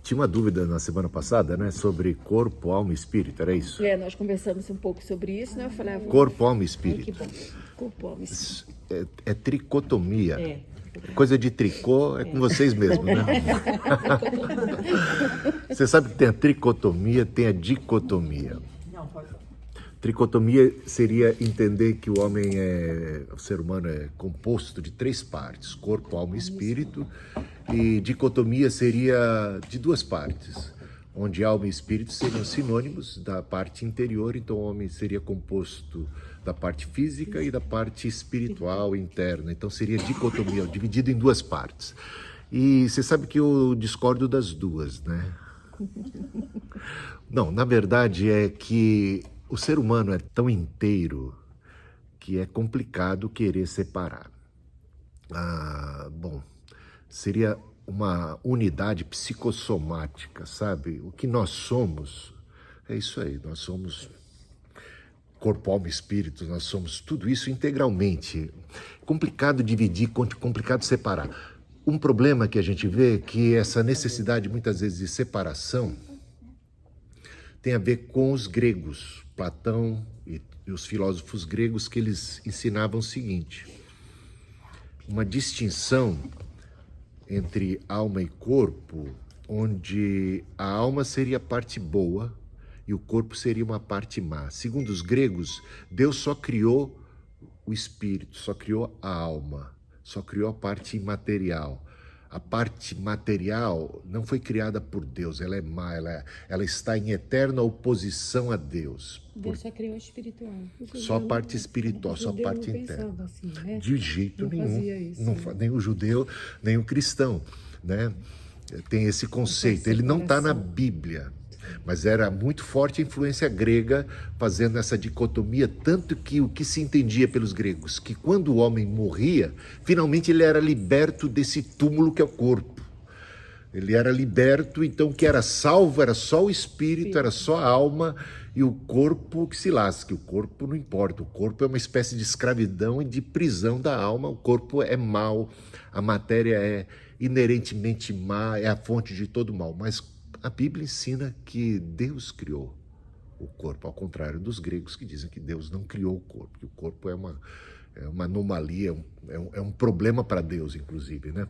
tinha uma dúvida na semana passada, né, sobre corpo, alma e espírito, era isso? Nós conversamos um pouco sobre isso, né? Eu falei, Corpo, alma e ai, espírito. que bom. Corpo, alma e espírito. É tricotomia. É. Coisa de tricô é com vocês mesmos, né? Você sabe que tem a tricotomia, tem a dicotomia. Não, pode falar. Tricotomia seria entender que o ser humano é composto de 3 partes, corpo, alma e espírito, e dicotomia seria de 2 partes, onde alma e espírito seriam sinônimos da parte interior, então o homem seria composto da parte física e da parte espiritual interna, então seria dicotomia, dividido em 2 partes. E você sabe que eu discordo das 2, né? Não, na verdade é que o ser humano é tão inteiro que é complicado querer separar. Bom, seria uma unidade psicossomática, sabe? O que nós somos é isso aí, nós somos corpo, alma e espírito, nós somos tudo isso integralmente. Complicado dividir, complicado separar. Um problema que a gente vê é que essa necessidade muitas vezes de separação tem a ver com os gregos, Platão e os filósofos gregos, que eles ensinavam o seguinte: uma distinção entre alma e corpo, onde a alma seria a parte boa e o corpo seria uma parte má. Segundo os gregos, Deus só criou o espírito, só criou a alma, só criou a parte imaterial. A parte material não foi criada por Deus, ela é má, ela está em eterna oposição a Deus. Deus só criou o espiritual. Só a parte espiritual, só a parte interna. Assim, né? De jeito não nenhum. Fazia isso, né? Nem o judeu, nem o cristão, né? Tem esse conceito. Ele não está na Bíblia, mas era muito forte a influência grega fazendo essa dicotomia, tanto que o que se entendia pelos gregos, que quando o homem morria, finalmente ele era liberto desse túmulo que é o corpo. Ele era liberto, então o que era salvo era só o espírito, era só a alma, e o corpo que se lasque. O corpo não importa, o corpo é uma espécie de escravidão e de prisão da alma. O corpo é mau, a matéria é inerentemente má, é a fonte de todo mal, mas a Bíblia ensina que Deus criou o corpo, ao contrário dos gregos que dizem que Deus não criou o corpo, que o corpo é uma anomalia, é um problema para Deus, inclusive, né?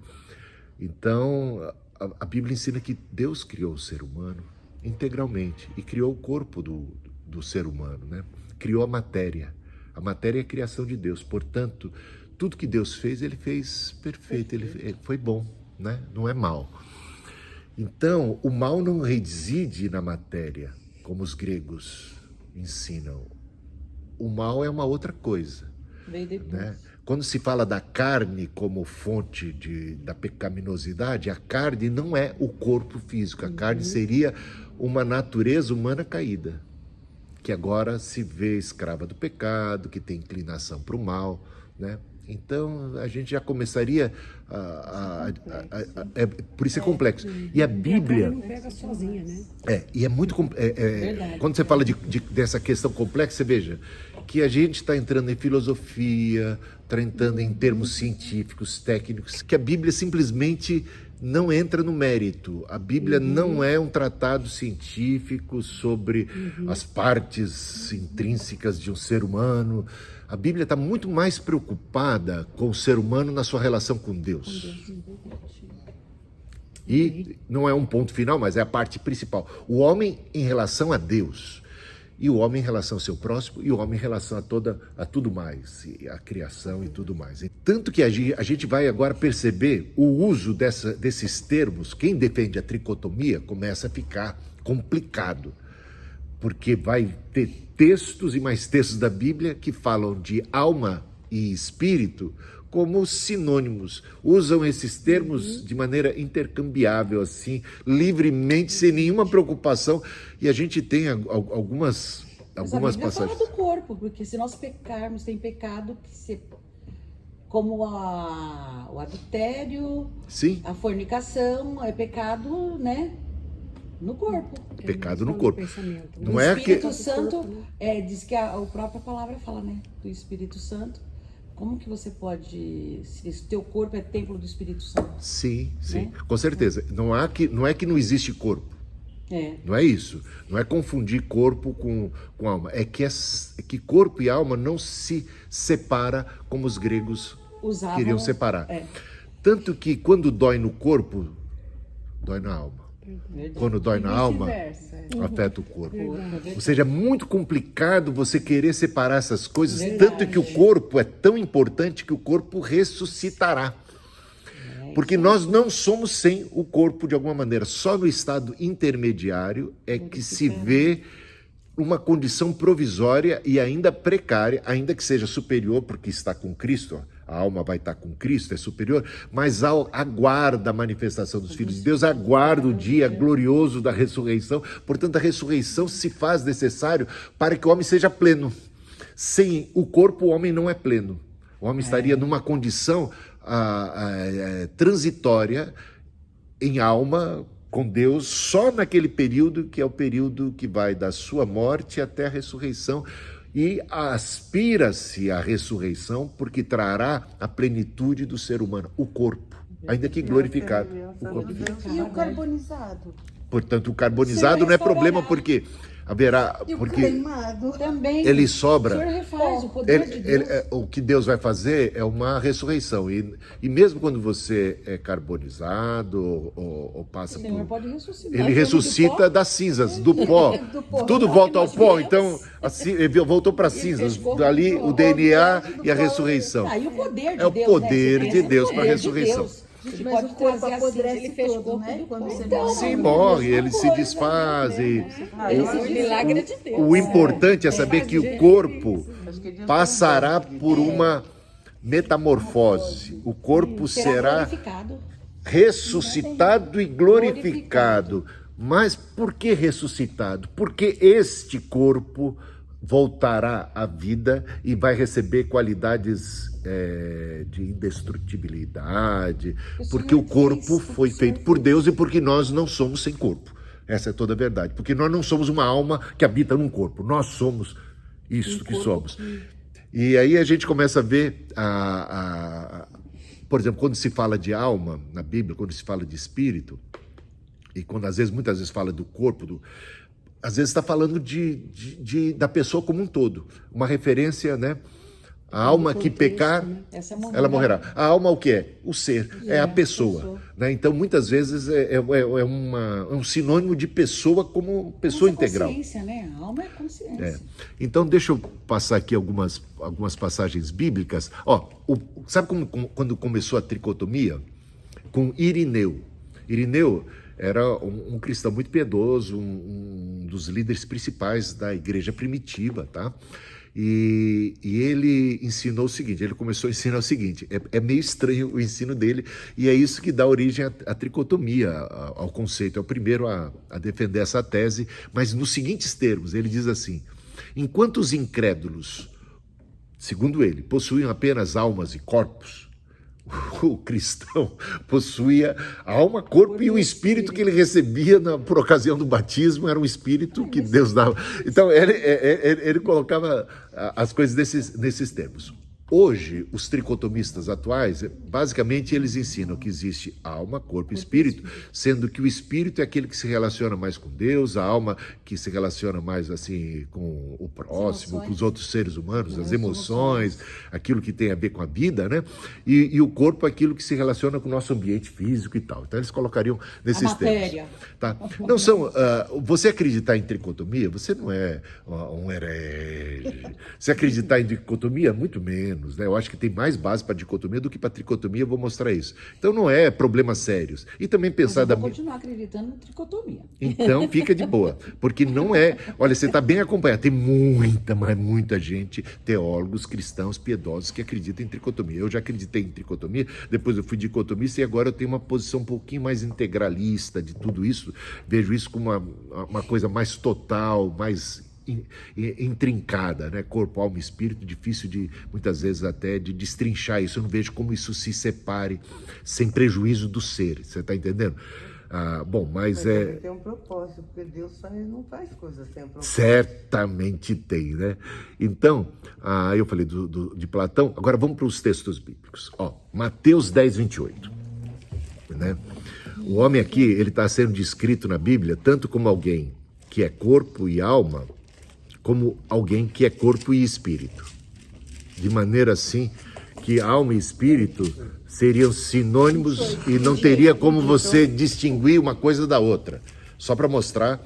Então, a Bíblia ensina que Deus criou o ser humano integralmente e criou o corpo do ser humano, né? Criou a matéria. A matéria é a criação de Deus, portanto, tudo que Deus fez, ele fez perfeito, ele foi bom, né? Não é mal. Então, o mal não reside na matéria, como os gregos ensinam. O mal é uma outra coisa. Veio depois. Né? Quando se fala da carne como fonte da pecaminosidade, a carne não é o corpo físico. A carne seria uma natureza humana caída, que agora se vê escrava do pecado, que tem inclinação para o mal, né? Então, a gente já começaria por isso é complexo. E a Bíblia... E a carne não pega sozinha, né? E é muito... quando você fala dessa questão complexa, você veja que a gente está entrando em filosofia, está entrando em termos científicos, técnicos, que a Bíblia simplesmente não entra no mérito. A Bíblia não é um tratado científico sobre as partes intrínsecas de um ser humano. A Bíblia está muito mais preocupada com o ser humano na sua relação com Deus. E não é um ponto final, mas é a parte principal. O homem em relação a Deus, e o homem em relação ao seu próximo, e o homem em relação a tudo mais, e a criação e tudo mais. Tanto que a gente vai agora perceber o uso desses termos. Quem defende a tricotomia começa a ficar complicado, porque vai ter textos e mais textos da Bíblia que falam de alma e espírito como sinônimos, usam esses termos de maneira intercambiável, assim, livremente, sem nenhuma preocupação, e a gente tem algumas passagens. Fala do corpo, porque se nós pecarmos, tem pecado como o adultério, Sim. A fornicação, é pecado, né? No corpo. Pecado no corpo. Não o Espírito Santo, diz que a própria palavra fala, né? Do Espírito Santo. como que você pode, se o teu corpo é templo do Espírito Santo? Sim, sim, Né? com certeza. Não é que não existe corpo. Não é isso. Não é confundir corpo com alma. É que corpo e alma não se separa como os gregos queriam separar. Tanto que quando dói no corpo, dói na alma. Verdade. Quando dói na alma, afeta o corpo. Ou seja, é muito complicado você querer separar essas coisas, tanto que o corpo é tão importante que o corpo ressuscitará. Porque nós não somos sem o corpo de alguma maneira. Só no estado intermediário é que se vê uma condição provisória e ainda precária, ainda que seja superior, porque está com Cristo, a alma vai estar com Cristo, é superior, mas aguarda a manifestação dos filhos de Deus, aguarda o dia glorioso da ressurreição. Portanto, a ressurreição se faz necessário para que o homem seja pleno. Sem o corpo, o homem não é pleno. O homem estaria numa condição transitória em alma com Deus só naquele período que é o período que vai da sua morte até a ressurreição, e aspira-se à ressurreição porque trará a plenitude do ser humano, o corpo, ainda que glorificado. O corpo. E o carbonizado? Portanto, o carbonizado não é problema porque haverá, E o porque queimado? Também. ele O sobra. Senhor refaz o poder de Deus. O que Deus vai fazer é uma ressurreição. E mesmo quando você é carbonizado ou passa O Senhor por... pode ressuscitar. Ele ressuscita das cinzas, do pó. Do pó. Tudo volta ao pó. Então, assim, ele voltou para as cinzas. Dali o DNA e a ressurreição. Aí o poder de É o Deus, poder né? de Deus para a Poder de ressurreição. Deus. A gente Mas pode o corpo trazer assim, apodrece ele fez todo, corpo né? do Quando corpo. você Então, Sim, morre, ele se desfaz. Esse milagre é de Deus. O importante é saber que o corpo passará por uma metamorfose. O corpo será glorificado. ressuscitado e glorificado. Mas por que ressuscitado? Porque este corpo voltará à vida e vai receber qualidades de indestrutibilidade, porque o corpo foi feito por Deus e porque nós não somos sem corpo. Essa é toda a verdade. Porque nós não somos uma alma que habita num corpo. Nós somos isso que somos. E aí a gente começa a ver, por exemplo, quando se fala de alma na Bíblia, quando se fala de espírito, e quando muitas vezes fala do corpo, às vezes está falando da pessoa como um todo. Uma referência, né? A alma que pecar, ela morrerá. A alma o que é? O ser, é a pessoa. Né? Então, muitas vezes, é um sinônimo de pessoa como pessoa integral. Consciência, né? A alma é consciência. Então, deixa eu passar aqui algumas passagens bíblicas. Sabe quando começou a tricotomia? Com Irineu. Irineu era um cristão muito piedoso, um dos líderes principais da igreja primitiva, tá? E ele ensinou o seguinte, ele começou a ensinar o seguinte, é meio estranho o ensino dele, e é isso que dá origem à tricotomia, ao conceito. É o primeiro a defender essa tese, mas nos seguintes termos, ele diz assim: enquanto os incrédulos, segundo ele, possuíam apenas almas e corpos, o cristão possuía a alma, corpo e o espírito que ele recebia por ocasião do batismo, era um espírito que Deus dava. Então, ele colocava as coisas nesses termos. Hoje, os tricotomistas atuais, basicamente, eles ensinam que existe alma, corpo e espírito, sendo que o espírito é aquele que se relaciona mais com Deus, a alma que se relaciona mais assim com o próximo, com os outros seres humanos, as emoções, aquilo que tem a ver com a vida, né? E o corpo é aquilo que se relaciona com o nosso ambiente físico e tal. Então, eles colocariam nesses termos. Tá? Não são... você acreditar em tricotomia, você não é um herege. Você acreditar em dicotomia, muito menos. Né? Eu acho que tem mais base para dicotomia do que para tricotomia, eu vou mostrar isso. Então não é problemas sérios. E também pensar... Mas eu vou continuar acreditando na tricotomia. Então fica de boa, porque não é... Olha, você está bem acompanhado. Tem muita gente, teólogos, cristãos, piedosos, que acreditam em tricotomia. Eu já acreditei em tricotomia, depois eu fui dicotomista e agora eu tenho uma posição um pouquinho mais integralista de tudo isso. Vejo isso como uma coisa mais total, mais intrincada, né? Corpo, alma e espírito, difícil muitas vezes até de destrinchar isso. Eu não vejo como isso se separe sem prejuízo do ser, você está entendendo? Bom, mas Ele tem um propósito, porque Deus não faz coisas sem propósito. certamente tem, né? Então, eu falei de Platão, agora vamos para os textos bíblicos. Mateus 10, 28. Né? O homem aqui, ele está sendo descrito na Bíblia tanto como alguém que é corpo e alma, como alguém que é corpo e espírito. De maneira assim que alma e espírito seriam sinônimos e não teria como você distinguir uma coisa da outra. Só para mostrar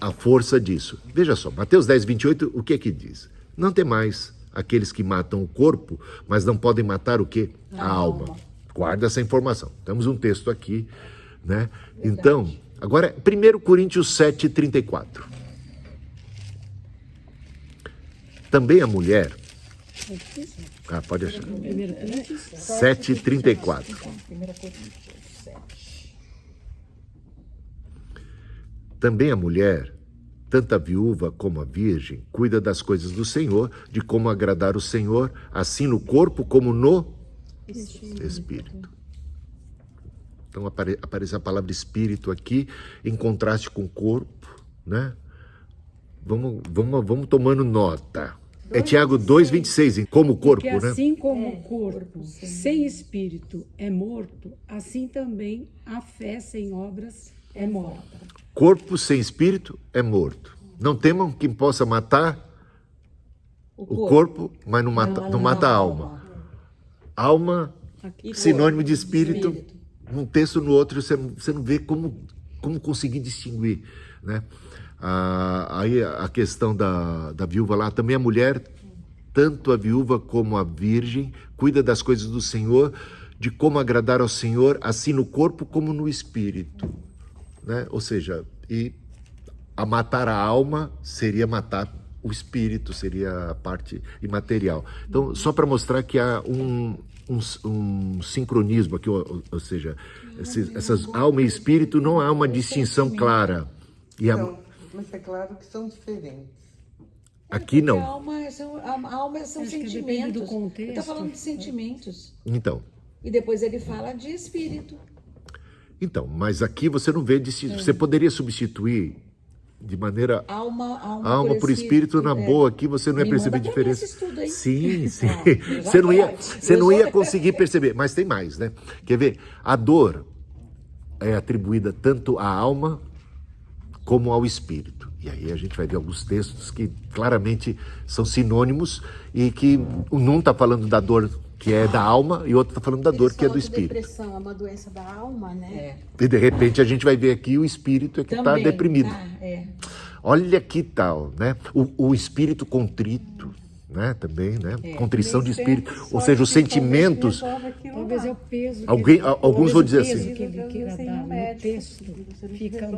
a força disso. Veja só, Mateus 10, 28, o que é que diz? Não tem mais aqueles que matam o corpo, mas não podem matar o quê? A alma. Guarda essa informação. Temos um texto aqui, né? Então, agora, 1 Coríntios 7, 34. Também a mulher... pode achar. 7, 34. Também a mulher, tanto a viúva como a virgem, cuida das coisas do Senhor, de como agradar o Senhor, assim no corpo como no espírito. Então aparece a palavra espírito aqui, em contraste com corpo, né? Vamos tomando nota. É Tiago 2,26, como corpo, Porque né? assim como o corpo sem espírito é morto, assim também a fé sem obras é morta. Corpo sem espírito é morto. Não temam quem possa matar o corpo, mas não mata a alma. Alma, sinônimo de espírito. Num texto no outro, você não vê como conseguir distinguir, né? Aí a questão da viúva lá, também a mulher, tanto a viúva como a virgem, cuida das coisas do Senhor, de como agradar ao Senhor, assim no corpo como no espírito, né? Ou seja, a matar a alma seria matar o espírito, seria a parte imaterial. Então, só para mostrar que há um sincronismo aqui, ou seja, essas alma e espírito não há uma distinção clara. Mas é claro que são diferentes. Aqui não. A alma são Acho que depende sentimentos. do contexto. Ele está falando de sentimentos. Então, E depois ele fala de espírito. mas aqui você não vê distinção. Você poderia substituir de maneira Alma por espírito na boa, aqui você não ia Me perceber manda pra mim esse diferença. estudo, hein? Sim. Já Você não ia conseguir perceber, mas tem mais, né? Quer ver? A dor é atribuída tanto à alma como ao espírito. E aí a gente vai ver alguns textos que claramente são sinônimos e que um está falando da dor que é da alma e o outro está falando da dor que é do espírito. Depressão é uma doença da alma, né? E de repente a gente vai ver aqui o espírito é que está deprimido. Olha que tal, né? O espírito contrito, né? Também, né? Contrição de espírito, ou seja, os sentimentos. Talvez é o peso. Alguns vão dizer assim. Que ele queira dar no texto fica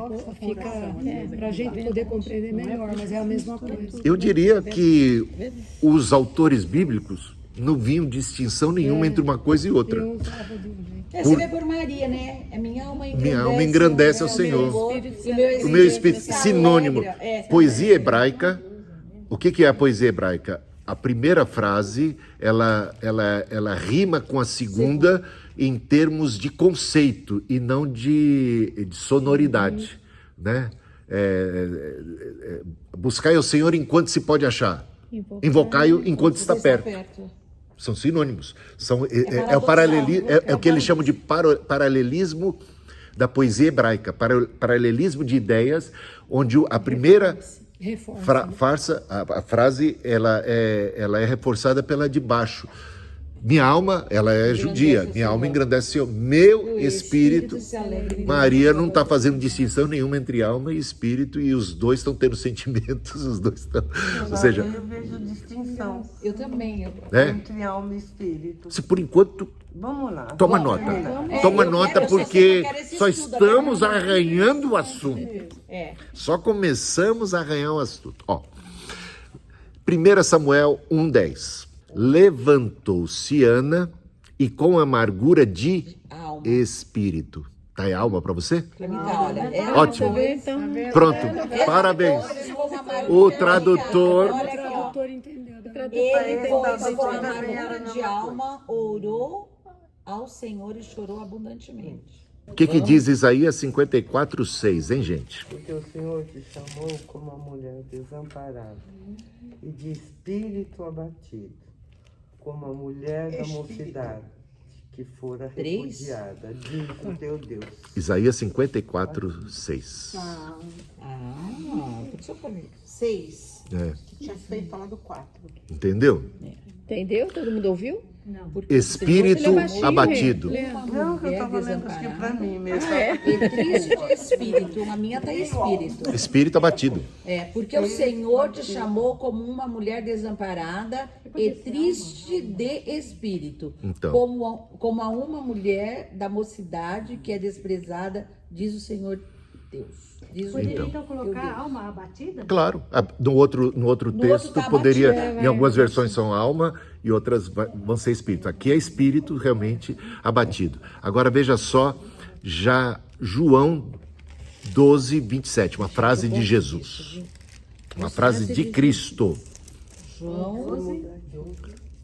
para a gente poder compreender melhor, mas é a mesma coisa. Eu diria que os autores bíblicos não viam distinção nenhuma entre uma coisa e outra. Eu estava de um jeito. Você vê por Maria, né? Minha alma engrandece ao Senhor. O meu espírito, sinônimo. Poesia hebraica. O que é a poesia hebraica? A primeira frase, ela rima com a segunda em termos de conceito e não de sonoridade, né? Buscai ao Senhor enquanto se pode achar. Invocai-o enquanto está perto. São sinônimos. É o que eles chamam de paralelismo da poesia hebraica, paralelismo de ideias, onde a primeira a frase ela é reforçada pela de baixo. Minha alma, ela é judia. Minha alma engrandece o Senhor. Meu espírito. Maria não está fazendo distinção nenhuma entre alma e espírito, e os dois estão tendo sentimentos, os dois estão. Ou seja, eu vejo distinção. Eu também. Entre alma e espírito. Se por enquanto. Vamos lá. Toma nota. Toma nota, porque só estamos arranhando o assunto. Só começamos a arranhar o assunto. 1 Samuel 1:10. Levantou-se Ana e com amargura de espírito. Tá aí alma para você? Ótimo. Pronto. Parabéns. O tradutor. Entendeu. Ele, com amargura de alma, orou ao Senhor e chorou abundantemente. O que diz Isaías 54:6, hein, gente? Porque o Senhor te chamou como uma mulher desamparada e de espírito abatido, como a mulher da mocidade que fora Três? repudiada, diz o teu Deus. Isaías 54:6. Deixa eu comer. 6. É, Já foi falar do 4. entendeu? Entendeu? Todo mundo ouviu? Espírito abatido. Não, que eu estava lendo aqui para mim mesmo. E triste de espírito, a minha tá espírito. Espírito abatido. Porque o Senhor te chamou como uma mulher desamparada e triste de espírito. Então. Como a uma mulher da mocidade que é desprezada, diz o Senhor Deus. Diz o Poderia Então. então colocar alma abatida? Claro, no outro texto tá poderia, abatido, em algumas versões são alma e outras vão ser espírito. Aqui é espírito realmente abatido. Agora veja só, já João 12:27, uma frase de Jesus. Uma frase de Cristo. João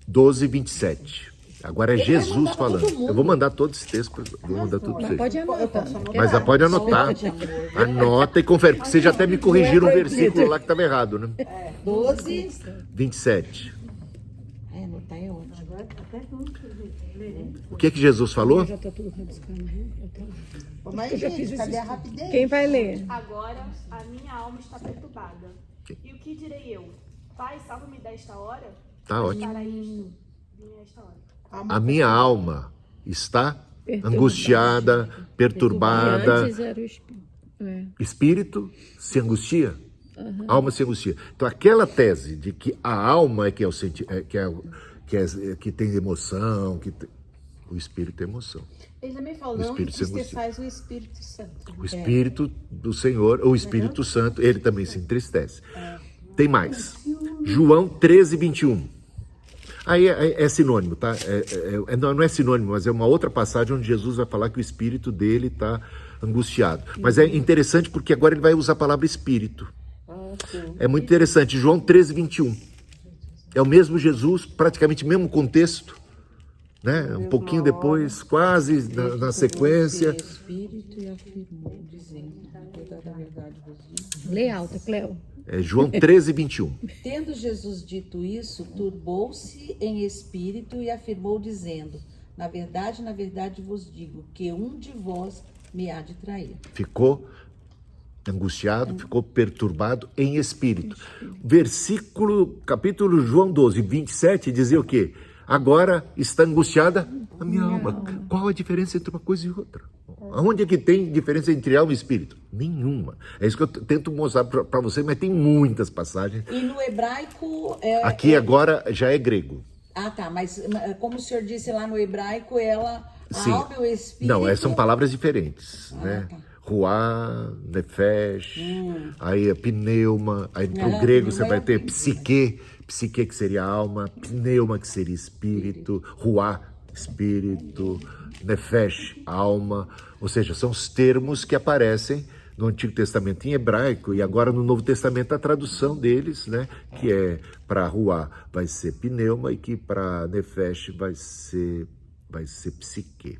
12:27. Agora é Ele vai Jesus mandar pra falando. todo mundo. Eu vou mandar todo esse texto, vou mandar tudo pra vocês. Pode anotar. Mas pode anotar. Pode, amor. Anota e confere, porque vocês já até me corrigiram um versículo lá que estava errado, né? 12. 27. Anotar é ótimo. Agora até tudo lerei. O que Jesus falou? Já tá tudo rabiscando. Mas, gente, cadê a rapidez? Quem vai ler? Agora a minha alma está perturbada. E o que direi eu? Pai, salva-me desta hora? Tá ótimo. Para isto, vim a esta hora. A minha alma está angustiada, perturbada. Antes era o espírito. Espírito se angustia, alma se angustia. Então aquela tese de que a alma é que é o que tem emoção, o espírito tem emoção. Ele também O falou, não Espírito se entristeçais o Espírito Santo. O Espírito do Senhor, o Espírito Santo, ele também se entristece. Tem mais. João 13:21. Aí é sinônimo, tá? Não é sinônimo, mas é uma outra passagem onde Jesus vai falar que o espírito dele está angustiado. Mas é interessante porque agora ele vai usar a palavra espírito. É muito interessante. João 13:21. É o mesmo Jesus, praticamente mesmo contexto, né? Um pouquinho depois, quase na sequência. Espírito e afirmou, dizendo, toda a verdade vos digo. Lê alta, Cleo. É João 13:21. Tendo Jesus dito isso, turbou-se em espírito e afirmou, dizendo, na verdade vos digo, que um de vós me há de trair. Ficou angustiado, ficou perturbado em espírito. Capítulo João 12:27 dizia o quê? Agora está angustiada a minha alma. Qual a diferença entre uma coisa e outra? Onde é que tem diferença entre alma e espírito? Nenhuma. É isso que eu tento mostrar para você, mas tem muitas passagens. E no hebraico... Aqui agora já é grego. Ah, tá, mas como o senhor disse lá no hebraico, a Sim. alma e o espírito... Não, são palavras diferentes, né? tá. Ruá, nefesh, aí é pneuma, aí pro Aham, grego você pneuma vai é ter psique que seria alma, pneuma que seria espírito, ruá, espírito, nefesh, alma, ou seja, são os termos que aparecem no Antigo Testamento em hebraico e agora no Novo Testamento a tradução deles, né, que é para ruá vai ser pneuma e que para nefesh vai ser psique.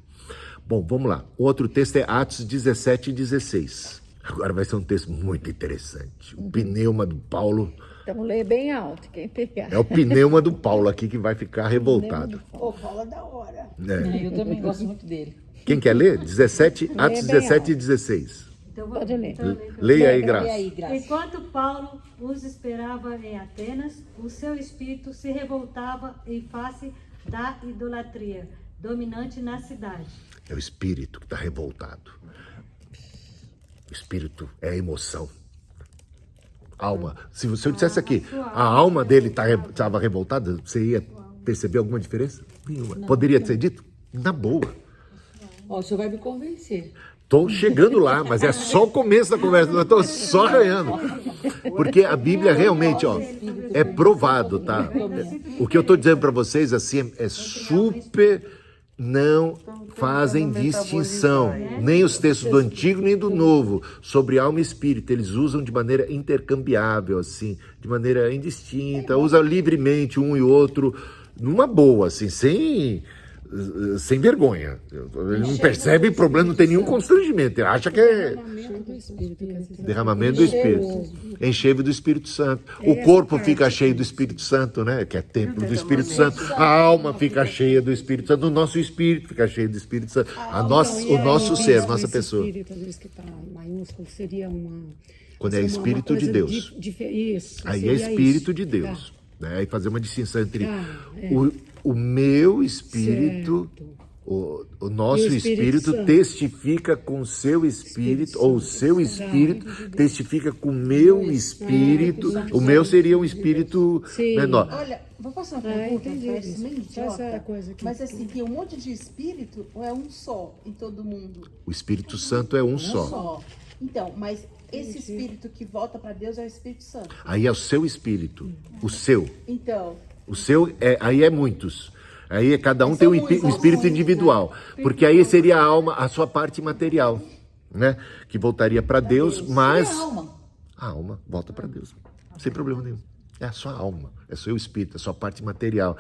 Bom, vamos lá. O outro texto é Atos 17:16. Agora vai ser um texto muito interessante. O pneuma do Paulo. Então lê bem alto, quem pegar. É o pneuma do Paulo aqui que vai ficar revoltado. Pô, fala da hora. É. Eu também gosto muito dele. Quem quer ler? Atos bem 17:16. Então, Pode ler. Leia aí, E Graça. aí, Graça? Enquanto Paulo os esperava em Atenas, o seu espírito se revoltava em face da idolatria dominante na cidade. É o espírito que está revoltado. O espírito é a emoção. Alma. Se eu dissesse aqui, a alma dele estava revoltada, você ia perceber alguma diferença? Nenhuma. Poderia ser dito? Na boa. Ó, o senhor vai me convencer. Estou chegando lá, mas é só o começo da conversa, eu estou só arranhando. Porque a Bíblia realmente, ó, é provado, tá? O que eu estou dizendo para vocês, assim, é super... Não fazem distinção, nem os textos do Antigo nem do Novo, sobre alma e espírito. Eles usam de maneira intercambiável, assim, de maneira indistinta, usam livremente um e outro, numa boa, assim, sem sem vergonha. Ele não percebe problema, não tem nenhum constrangimento. Ele acha que é Derramamento do Espírito. quer dizer. derramamento do Espírito. Encheve do Espírito Santo. O corpo fica cheio do Espírito Santo, né? Que é templo do Espírito Santo. A alma fica cheia do Espírito Santo. O nosso espírito fica cheio do Espírito Santo. O nosso ser, a nossa Esse pessoa. Espírito, às vezes que está maiúsculo, seria uma... Quando é uma Espírito de coisa Deus. Isso. Aí é seria Espírito isso. de Deus. Né? Aí fazer uma distinção entre é. o meu espírito, o nosso E o Espírito espírito Santo. testifica com o seu espírito, ou o seu espírito testifica com o meu espírito. O meu seria um espírito Sim. menor. Olha, vou passar uma pergunta, entendi parece isso. meio idiota, Essa coisa aqui. mas assim, tem um monte de espírito ou é um só em todo mundo? O Espírito Santo é um só. Então, mas esse espírito que volta para Deus é o Espírito Santo. Aí é o seu espírito, o seu. Então, O seu, aí é muitos. Aí é cada um tem São um muitos, espírito muitos, individual. Porque aí seria a alma, a sua parte material, né? Que voltaria para Deus, mas... E a alma? A alma volta para Deus, sem problema nenhum. É a sua alma, é o seu espírito, a sua parte material,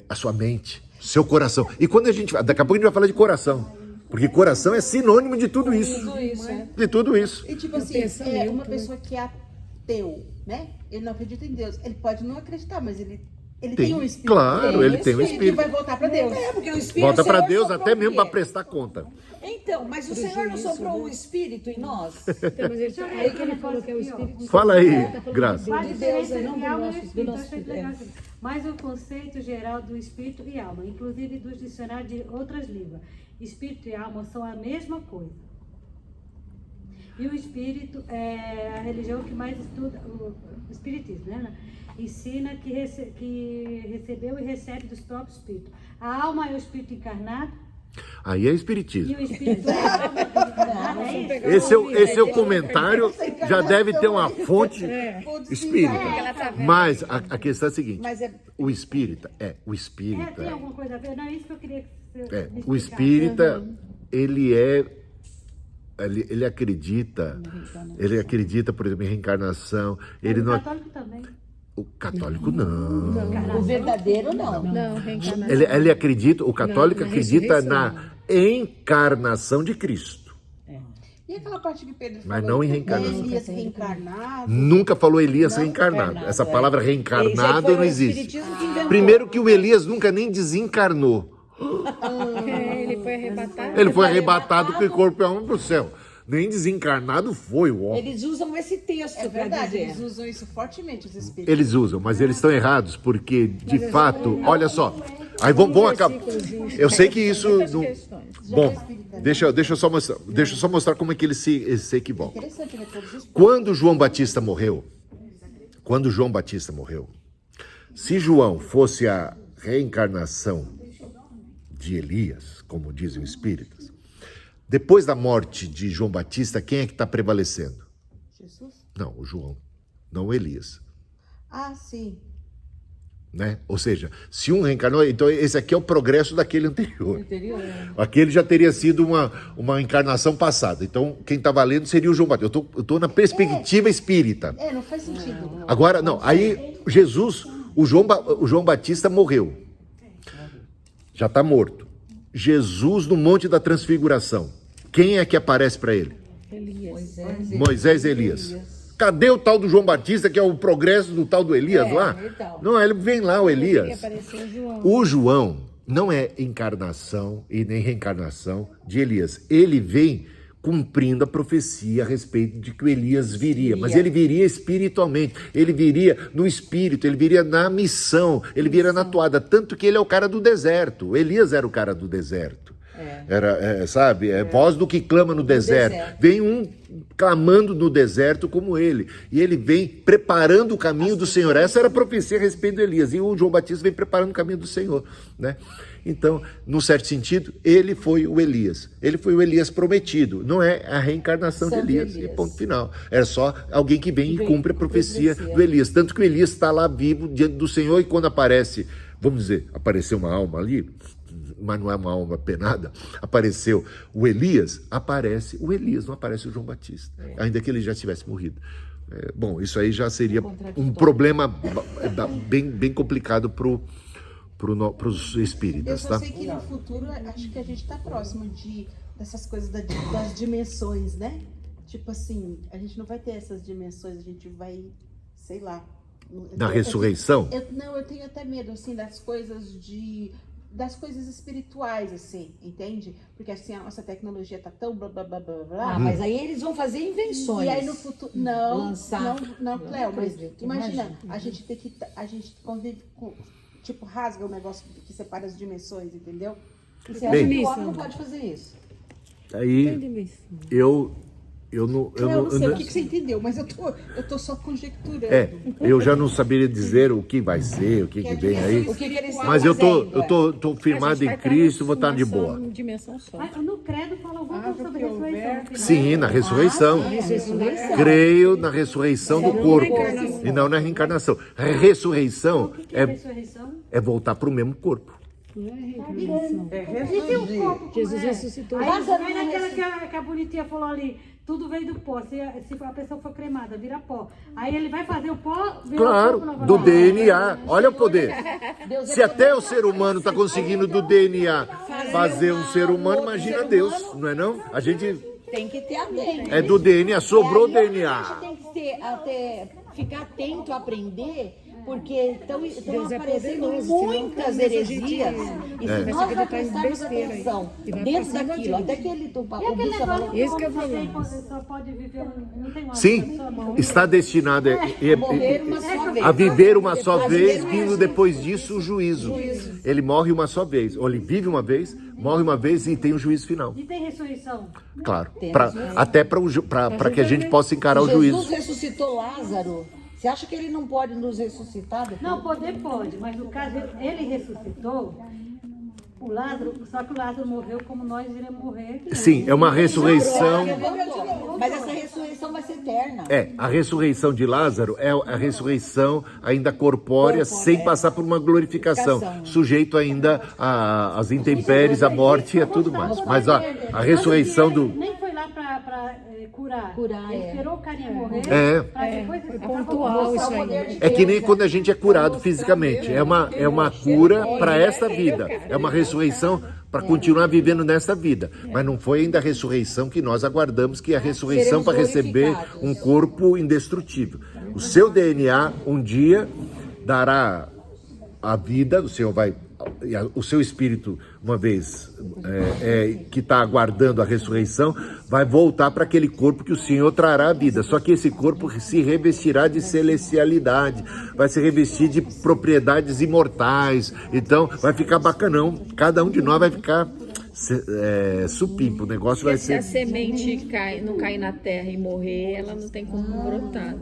a sua mente, seu coração. E quando a gente... Daqui a pouco a gente vai falar de coração. Porque coração é sinônimo de tudo isso. De tudo isso. e tipo assim, pensamento, uma né? pessoa que é ateu, né? Ele não acredita em Deus. Ele pode não acreditar, mas ele tem um espírito. Claro, ele tem um Que espírito. vai voltar para Deus. É, porque o Espírito Volta para Senhor Deus soprou até o mesmo quê? para prestar conta. Então, mas o Senhor não soprou o Espírito em nós? Então, mas ele, aí que ele falou que é o Espírito Fala aí, Santo. Graça. Mas De isso Deus, é não do entre alma e nosso- do espírito, nosso- achei legal assim. Mas o conceito geral do espírito e alma, inclusive dos dicionários de outras línguas. Espírito e alma são a mesma coisa. E o espírito é a religião que mais estuda, o espiritismo, né? Ensina que recebeu e recebe dos próprios espíritos. A alma é o espírito encarnado Aí é e espiritismo. o espírito é a alma. É isso. Esse é o comentário, já deve ter uma fonte espírita. Mas a questão é a seguinte: Mas é o espírita, o É, espírita, tem alguma coisa a ver? Não é isso que eu queria que você me o explicasse. espírita, ele acredita, por exemplo, em reencarnação. Ele O não, católico também. o católico não. O verdadeiro não. Não, reencarnação. Ele acredita, o católico Não, na acredita ressurreição. na encarnação de Cristo. E aquela parte que Pedro Mas falou não em que reencarnação. Elias reencarnado. Nunca falou Elias reencarnado. Essa palavra reencarnado Foi não o existe. Espiritismo que inventou. Primeiro que o Elias nunca nem desencarnou. Ele foi arrebatado. Ele foi arrebatado com o corpo e a alma para o céu. Nem desencarnado foi o homem. Eles usam esse texto É para verdade, dizer. eles usam isso fortemente, os espíritos. Eles usam, mas eles estão errados, porque, de fato, olha só. Aí vamos acabar. Eu sei que isso. Não... Bom, deixa eu só mostrar como é que eles se equivocam. Interessante, né? Todos os Quando João Batista morreu, se João fosse a reencarnação de Elias, como dizem os espíritas, depois da morte de João Batista, quem é que está prevalecendo? Jesus? Não, o João, não o Elias. Ah, sim. Né? Ou seja, se um reencarnou, então esse aqui é o progresso daquele anterior. Aquele já teria sido uma encarnação passada. Então, quem está valendo seria o João Batista. Eu estou na perspectiva espírita. Não faz sentido. Agora, não, aí Jesus, o João Batista morreu. Já está morto. Jesus no Monte da Transfiguração. Quem é que aparece para ele? Moisés e Elias. Cadê o tal do João Batista, que é o progresso do tal do Elias lá? então. Não, ele vem lá, o Elias. Apareceu João. O João não é encarnação e nem reencarnação de Elias. Ele vem cumprindo a profecia a respeito de que o Elias viria. Mas ele viria espiritualmente, ele viria no espírito, ele viria na missão, ele viria na toada. Tanto que ele é o cara do deserto. O Elias era o cara do deserto. Era, voz do que clama no deserto. Vem um clamando no deserto como ele. E ele vem preparando o caminho do Senhor. Essa era a profecia a respeito de Elias. E o João Batista vem preparando o caminho do Senhor, né? Então, num certo sentido, ele foi o Elias. Ele foi o Elias prometido. Não é a reencarnação de Elias. E ponto final. É só alguém que vem e cumpre a profecia do Elias. Tanto que o Elias está lá vivo diante do Senhor e quando aparece, vamos dizer, apareceu uma alma ali, mas não é uma alma penada, apareceu o Elias, aparece o Elias, não aparece o João Batista, ainda que ele já tivesse morrido. Bom, isso aí já seria um problema bem complicado para para os Eu espíritas, só tá? sei que no futuro, acho que a gente tá próximo dessas coisas das dimensões, né? Tipo assim, a gente não vai ter essas dimensões, a gente vai, sei lá. Na ressurreição? Eu tenho até medo, assim, das coisas espirituais, assim, entende? Porque assim, a nossa tecnologia tá tão blá blá blá blá blá. Mas aí eles vão fazer invenções. E aí no futuro. Não, Lançar. não, Cléo, mas acredito, imagina, a gente tem que. A gente convive com. Tipo, rasga o negócio que separa as dimensões, entendeu? Você acha que Bem. o homem não pode fazer isso? Aí eu não sei o que você entendeu, mas eu tô só conjecturando. eu já não saberia dizer o que vai ser, o que vem aí. O que eles estão Mas eu fazendo, tô firmado em Cristo, vou estar de boa. Dimensão só. Mas no credo fala alguma coisa sobre ressurreição. no final. Sim, na ressurreição. Creio na ressurreição do corpo e não na reencarnação. A ressurreição O que é ressurreição? é voltar para o mesmo corpo. Não é reencarnação. É E se o ressurgir. corpo como Jesus é? ressuscitou. Aí Lázaro vem não naquela que a bonitinha falou ali, tudo veio do pó. Se a pessoa for cremada, vira pó. Aí ele vai fazer o pó, vira Claro, corpo novamente. do DNA. Olha o poder. Deus é Se até o ser humano está conseguindo do DNA fazer um ser humano, imagina Deus, não é não? A gente tem que ter atento. é do DNA, sobrou E aí, A DNA. gente tem que ficar atento a aprender, porque estão Deus é aparecendo poderoso, senão muitas começa a gente- heresias. E se Vai nós acreditar em não prestarmos besteira aí. atenção E vai dentro passando daquilo, adiante. até que ele E o aquele Bispo negócio falou, que Esse que é o o homem problema. só pode viver, não tem uma Sim, pessoa, está destinado morrer uma só vez. a viver uma só vez, vindo depois disso o juízo. Ele morre uma só vez, ou ele vive uma vez, morre uma vez e tem o juízo final. E tem ressurreição. Claro, até para que a gente possa encarar o Jesus juízo. ressuscitou Lázaro. Você acha que ele não pode nos ressuscitar depois? Não, poder pode, mas no caso ele ressuscitou, o Lázaro, só que o Lázaro morreu como nós iremos morrer. Sim, é uma ressurreição. Mas essa ressurreição vai ser eterna. A ressurreição de Lázaro é a ressurreição ainda corpórea, sem passar por uma glorificação, sujeito ainda às intempéries, à morte e a tudo mais. Mas a ressurreição Ele do... nem foi lá para curar. Ele esperou o carinha morrer. É. Pra depois Foi pontual isso aí. É que nem quando a gente é curado fisicamente. É uma cura para esta vida. É uma ressurreição para continuar vivendo nesta vida. Mas não foi ainda a ressurreição que nós aguardamos, que é a ressurreição para receber um corpo indestrutível. O seu DNA um dia dará a vida, o seu espírito, uma vez que está aguardando a ressurreição, vai voltar para aquele corpo que o Senhor trará à vida. Só que esse corpo se revestirá de celestialidade, vai se revestir de propriedades imortais. Então, vai ficar bacanão. Cada um de nós vai ficar supimpo. O negócio vai Se a ser... semente não cair na terra e morrer, ela não tem como brotar,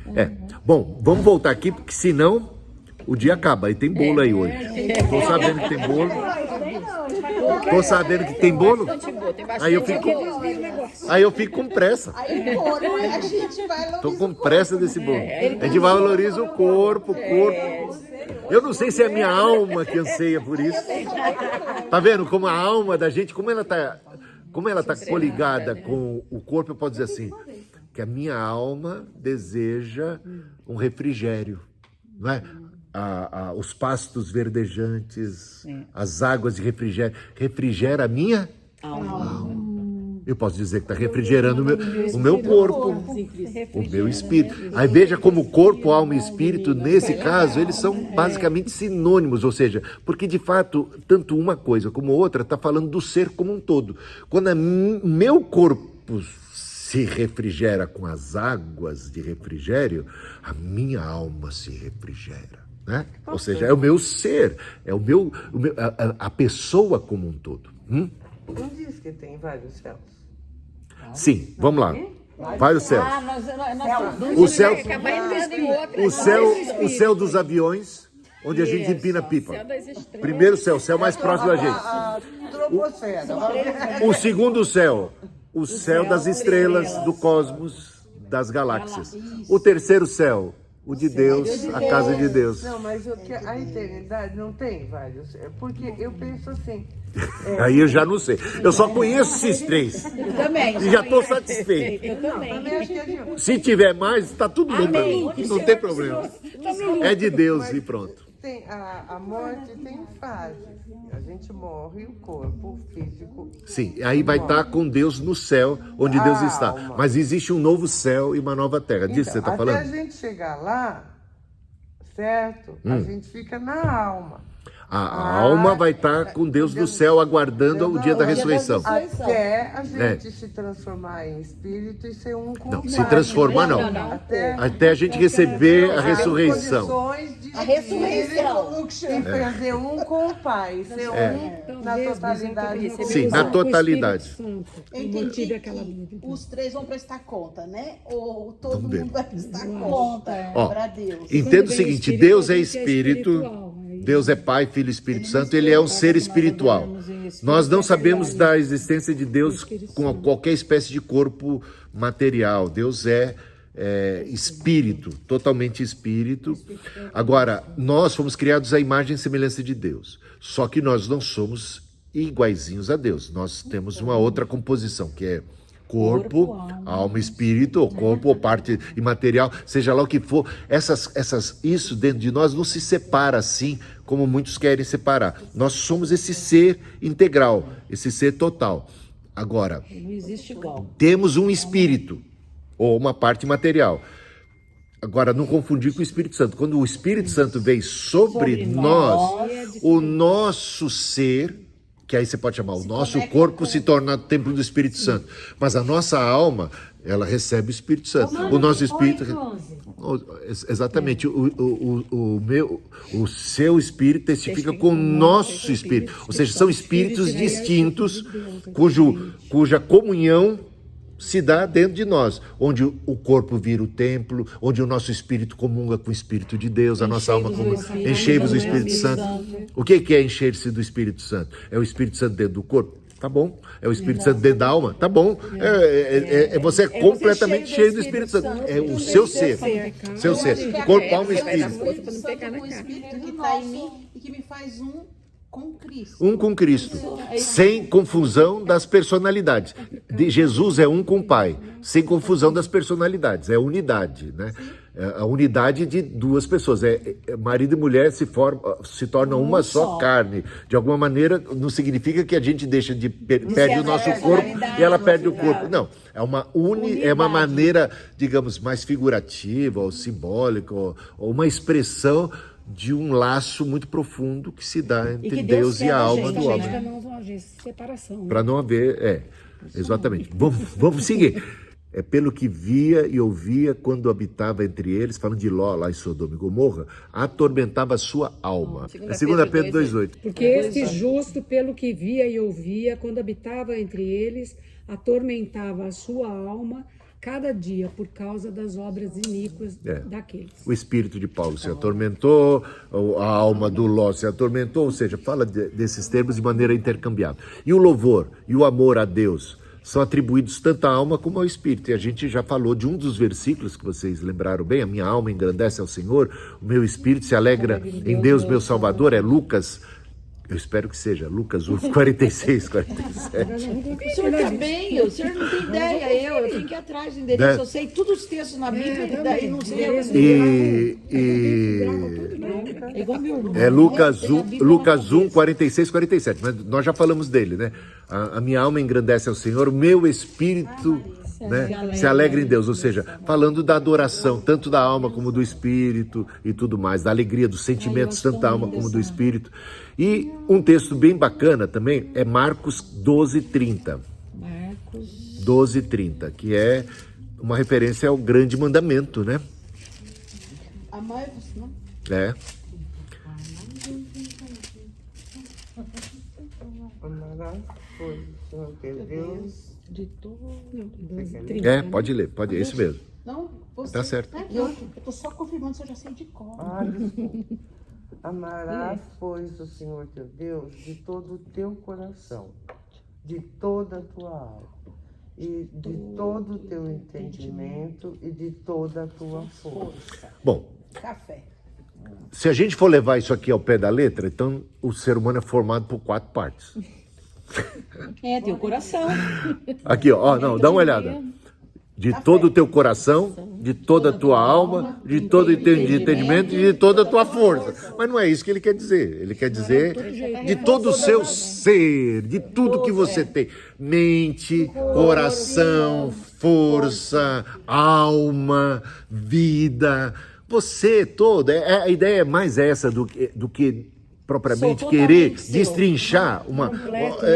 né? Bom, vamos voltar aqui, porque senão... O dia acaba, e tem bolo aí hoje. Tô sabendo que tem bolo. Tô sabendo que tem bolo. Aí eu fico com pressa. Aí, pô, a gente vai Tô com pressa desse bolo. A gente valoriza o corpo. Eu não sei se é a minha alma que anseia por isso. Tá vendo como a alma da gente, como ela tá coligada com o corpo, eu posso dizer assim, que a minha alma deseja um refrigério, não é? Os pastos verdejantes, as águas de refrigério, refrigera a minha alma. Eu posso dizer que está refrigerando o meu corpo, o meu espírito. Aí veja como o corpo, alma e espírito, nesse caso, eles são basicamente sinônimos, ou seja, porque de fato, tanto uma coisa como outra está falando do ser como um todo. Quando o meu corpo se refrigera com as águas de refrigério, a minha alma se refrigera. Né? Ou seja, é o meu ser, é a pessoa como um todo. Não diz que tem vários céus. Sim, vamos lá. Vários céus. O céu dos aviões, onde a gente empina pipa. Primeiro céu, o céu mais próximo da gente. O segundo céu, o céu das estrelas, do cosmos, das galáxias. O terceiro céu, o de Deus, a casa de Deus. Não, mas a eternidade não tem vários. Porque eu penso assim. Aí eu já não sei. Eu só conheço esses três. Eu também. E já estou satisfeito. Eu também. Se tiver mais, está tudo bem para mim. Não tem problema. É de Deus e pronto. tem a morte tem fases. A gente morre, o corpo físico. Sim, aí vai estar com Deus no céu, onde Deus está. Alma. Mas existe um novo céu e uma nova terra. Disso você está até falando? a gente chegar lá, certo? A gente fica na alma. A alma vai estar com Deus no céu, aguardando o dia da ressurreição. Até a gente se transformar em espírito e ser um com Não, o se Pai. transformar não. Até a gente receber a ressurreição. Condições de A ressurreição. e fazer um com o Pai, ser um na totalidade. com Sim, o na Pai. totalidade. Santo, Eu eu entendi mantive aquela que vida. os três vão prestar conta, né? Ou todo Vamos ver. mundo vai prestar Eu conta Ó, para Deus. Entenda o vem seguinte, espírito, Deus é a gente é espírito, espiritual, aí. Deus é Pai, Filho e Espírito Santo, ele é um ser espiritual. Nós não sabemos da existência de Deus com qualquer espécie de corpo material. Deus é espírito, totalmente espírito. Agora, nós fomos criados à imagem e semelhança de Deus. Só que nós não somos iguaizinhos a Deus. Nós temos uma outra composição, que é corpo, alma, espírito, ou corpo, ou parte imaterial, seja lá o que for. Isso dentro de nós não se separa assim como muitos querem separar. Nós somos esse ser integral, esse ser total. Agora, Não existe igual. temos um espírito, ou uma parte material. Agora, não confundir com o Espírito Santo. Quando o Espírito Santo vem sobre nós, o nosso ser, que aí você pode chamar, o nosso corpo se torna templo do Espírito Santo. Mas a nossa alma, ela recebe o Espírito Santo. O nosso espírito... 8:11. Exatamente. O seu espírito testifica com o nosso espírito. Ou seja, são espíritos distintos, cuja comunhão se dá dentro de nós, onde o corpo vira o templo, onde o nosso espírito comunga com o Espírito de Deus, a nossa alma comunga. Enchei-vos do Espírito Santo. O que é encher-se do Espírito Santo? É o Espírito Santo dentro do corpo? Tá bom. É o Espírito Santo dentro da alma? Tá bom. Você é completamente cheio do Espírito Santo. É o seu ser. Seu ser. Corpo, alma e espírito. O Espírito que está em mim e que me faz um com Cristo. Um com Cristo, sem confusão das personalidades. Jesus é um com o Pai, sem confusão das personalidades, é unidade, né? É a unidade de duas pessoas, marido e mulher se tornam uma só carne. De alguma maneira, não significa que a gente deixa perde o nosso corpo e ela perde o corpo. Não, é uma maneira, digamos, mais figurativa ou simbólica, ou uma expressão de um laço muito profundo que se dá entre Deus e a alma do homem. Para não haver separação. Para não haver, exatamente. Vamos seguir. É pelo que via e ouvia quando habitava entre eles, falando de Ló, lá em Sodoma e Gomorra, atormentava a sua alma. É 2 Pedro 2,8. Porque este justo, pelo que via e ouvia, quando habitava entre eles, atormentava a sua alma cada dia por causa das obras iníquas daqueles. O espírito de Paulo se atormentou, a alma do Ló se atormentou, ou seja, fala desses termos de maneira intercambiável. E o louvor e o amor a Deus são atribuídos tanto à alma como ao espírito. E a gente já falou de um dos versículos que vocês lembraram bem: a minha alma engrandece ao Senhor, o meu espírito se alegra em Deus, meu Salvador. É Lucas, eu espero que seja, Lucas 1, 46, 47. O senhor tá bem, o senhor não tem ideia, eu tenho que ir atrás do endereço, eu sei todos os textos na Bíblia, e daí não sei. É igual meu irmão. É Lucas 1, 46, 47. Mas nós já falamos dele, né? A minha alma engrandece ao Senhor, o meu espírito, né, se alegra em Deus. Ou seja, falando da adoração, tanto da alma como do espírito e tudo mais, da alegria, dos sentimentos, tanto da alma como do espírito. E um texto bem bacana também é Marcos 12:30. Marcos 12:30, que é uma referência ao grande mandamento, né? Amai-vos, não? É. Amarás, pois, o Senhor teu Deus. de todo. Pode ler, é isso mesmo. Não, você. Tá certo. Eu tô só confirmando se eu já sei de cor. Desculpa. Amarás, pois, o Senhor teu Deus de todo o teu coração, de toda a tua alma, e de todo o teu entendimento e de toda a tua força. Bom, Café. se a gente for levar isso aqui ao pé da letra, então o ser humano é formado por 4 partes. Tem o coração. Aqui, ó, não, dá uma olhada. De todo o teu coração, de toda a tua alma, de todo o teu entendimento e de toda a tua força. Mas não é isso que ele quer dizer. Ele quer dizer de todo o seu ser, de tudo que você tem. Mente, coração, força, alma, vida. Você todo. A ideia é mais essa do que propriamente querer destrinchar uma.